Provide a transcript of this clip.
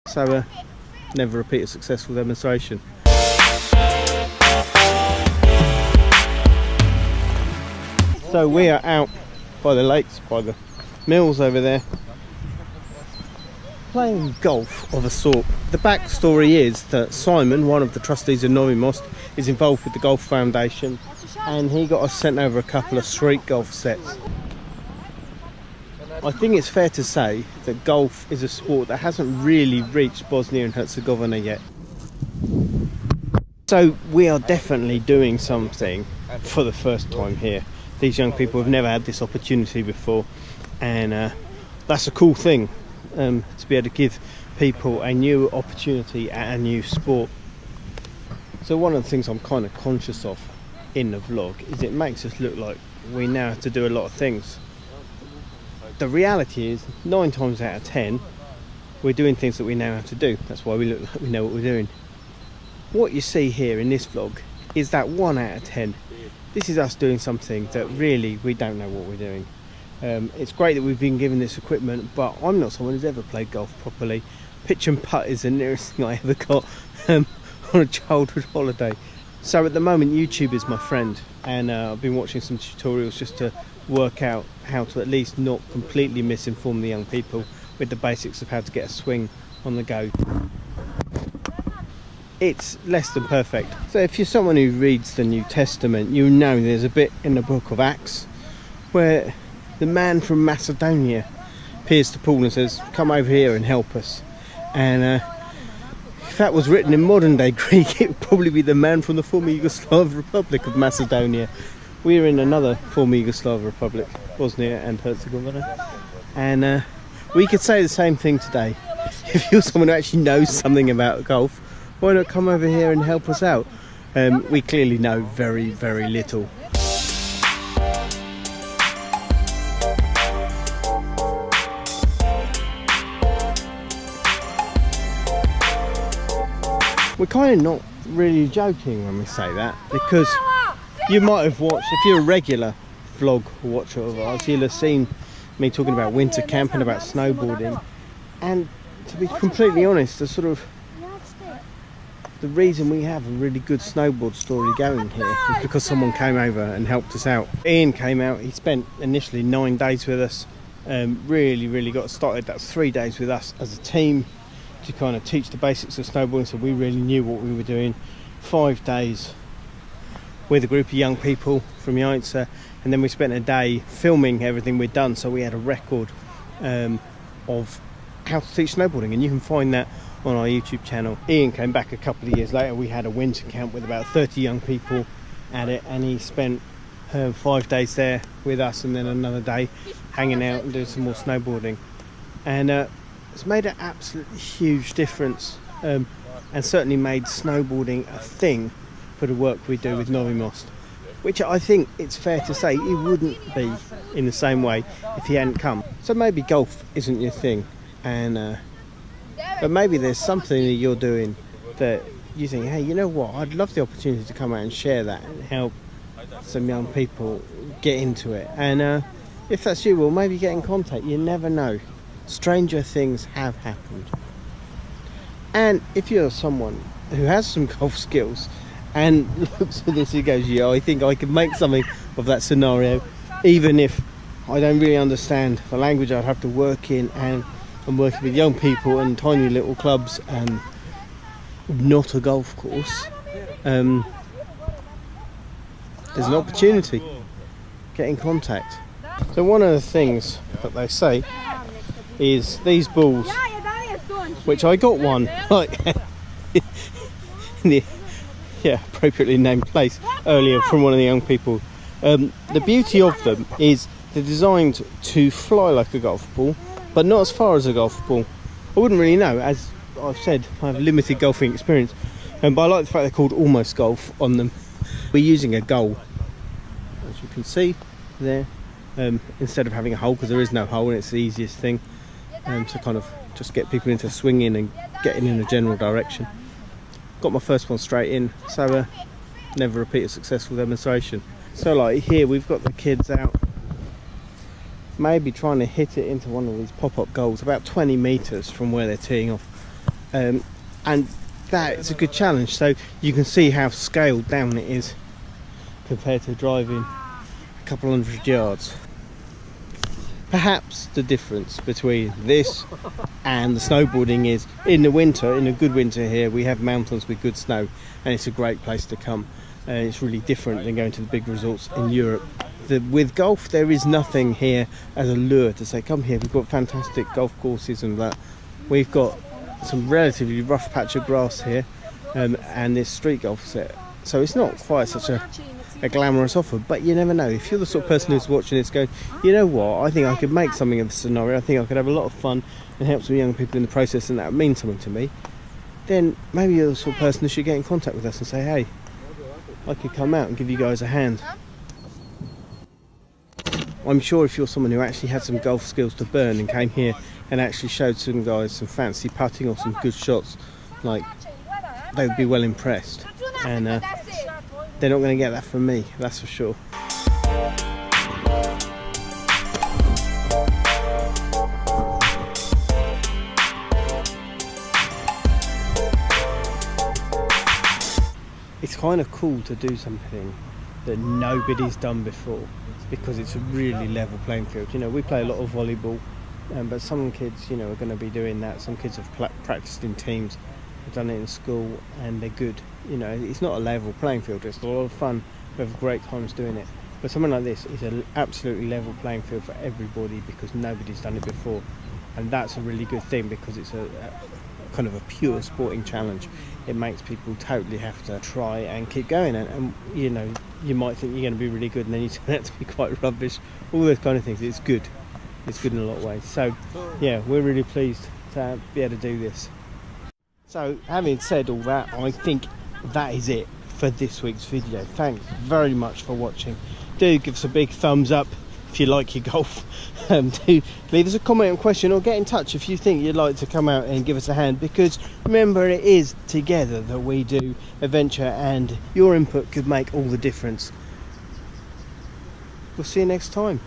So never repeat a successful demonstration. So we are out by the lakes, by the mills over there, playing golf of a sort. The backstory is that Simon, one of the trustees of Novi Most, is involved with the Golf Foundation, and he got us sent over a couple of street golf sets. I think it's fair to say that golf is a sport that hasn't really reached Bosnia and Herzegovina yet. So we are definitely doing something for the first time here. These young people have never had this opportunity before, and that's a cool thing, to be able to give people a new opportunity at a new sport. So one of the things I'm kind of conscious of in the vlog is it makes us look like we now have to do a lot of things. The reality is 9 times out of 10 we're doing things that we now have to do. That's why we look like we know what we're doing. What you see here in this vlog is that 1 out of 10. This is us doing something that really we don't know what we're doing. It's great that we've been given this equipment, but I'm not someone who's ever played golf properly. Pitch and putt is the nearest thing I ever got on a childhood holiday. So at the moment YouTube is my friend, and I've been watching some tutorials just to work out how to at least not completely misinform the young people with the basics of how to get a swing on the go. It's less than perfect. So if you're someone who reads the New Testament, you know there's a bit in the book of Acts where the man from Macedonia appears to Paul and says, come over here and help us. And if that was written in modern day Greek, it would probably be the man from the former Yugoslav Republic of Macedonia. We're in another former Yugoslav Republic, Bosnia and Herzegovina, and we could say the same thing today. If you're someone who actually knows something about golf, why not come over here and help us out? We clearly know very, very little. We're kind of not really joking when we say that, because you might have watched, if you're a regular vlog watcher of ours, you'll have seen me talking about winter camp and about snowboarding. And to be completely honest, the reason we have a really good snowboard story going here is because someone came over and helped us out. Ian came out, he spent initially 9 days with us, really got started. That's 3 days with us as a team to kind of teach the basics of snowboarding, so we really knew what we were doing. 5 days with a group of young people from Jajce, and then we spent a day filming everything we'd done, so we had a record of how to teach snowboarding, and you can find that on our YouTube channel. Ian came back a couple of years later. We had a winter camp with about 30 young people at it, and he spent 5 days there with us, and then another day hanging out and doing some more snowboarding. And it's made an absolutely huge difference, and certainly made snowboarding a thing for the work we do with Novi Most, which I think it's fair to say it wouldn't be in the same way if he hadn't come. So maybe golf isn't your thing, and but maybe there's something that you're doing that you think, hey, you know what, I'd love the opportunity to come out and share that and help some young people get into it. And if that's you, well, maybe get in contact. You never know. Stranger things have happened. And if you're someone who has some golf skills and looks at this and goes, yeah, I think I can make something of that scenario, even if I don't really understand the language I'd have to work in, and I'm working with young people and tiny little clubs and not a golf course, there's an opportunity. Get in contact. So one of the things that they say is these balls, which I got one like in the appropriately named place earlier from one of the young people. The beauty of them is they're designed to fly like a golf ball, but not as far as a golf ball. I wouldn't really know, as I've said, I have limited golfing experience, but I like the fact they're called almost golf on them. We're using a goal, as you can see there, instead of having a hole, because there is no hole and it's the easiest thing to kind of just get people into swinging and getting in a general direction. Got my first one straight in, so never repeat a successful demonstration. So like here we've got the kids out maybe trying to hit it into one of these pop-up goals about 20 meters from where they're teeing off, and that is a good challenge. So you can see how scaled down it is compared to driving a couple hundred yards. Perhaps the difference between this and the snowboarding is in the winter, in a good winter here, we have mountains with good snow, and it's a great place to come. And it's really different than going to the big resorts in Europe. With golf, there is nothing here as a lure to say, come here, we've got fantastic golf courses and that. We've got some relatively rough patch of grass here, and this street golf set. So it's not quite such a glamorous offer, but you never know. If you're the sort of person who's watching this going, you know what, I think I could make something of the scenario, I think I could have a lot of fun and help some young people in the process, and that would mean something to me, then maybe you're the sort of person who should get in contact with us and say, hey, I could come out and give you guys a hand. I'm sure if you're someone who actually had some golf skills to burn and came here and actually showed some guys some fancy putting or some good shots, like, they would be well impressed. And they're not going to get that from me, that's for sure. It's kind of cool to do something that nobody's done before, because it's a really level playing field. You know, we play a lot of volleyball, but some kids, you know, are going to be doing that. Some kids have practiced in teams, have done it in school, and they're good. You know, it's not a level playing field. It's a lot of fun. We have great times doing it. But something like this is an absolutely level playing field for everybody, because nobody's done it before, and that's a really good thing, because it's a kind of a pure sporting challenge. It makes people totally have to try and keep going, and you know, you might think you're going to be really good and then you turn out to be quite rubbish, all those kind of things. It's good in a lot of ways. So yeah, we're really pleased to be able to do this. So having said all that, I think that is it for this week's video. Thanks very much for watching. Do give us a big thumbs up if you like your golf. Do leave us a comment or question, or get in touch if you think you'd like to come out and give us a hand, because remember, it is together that we do adventure, and your input could make all the difference. We'll see you next time.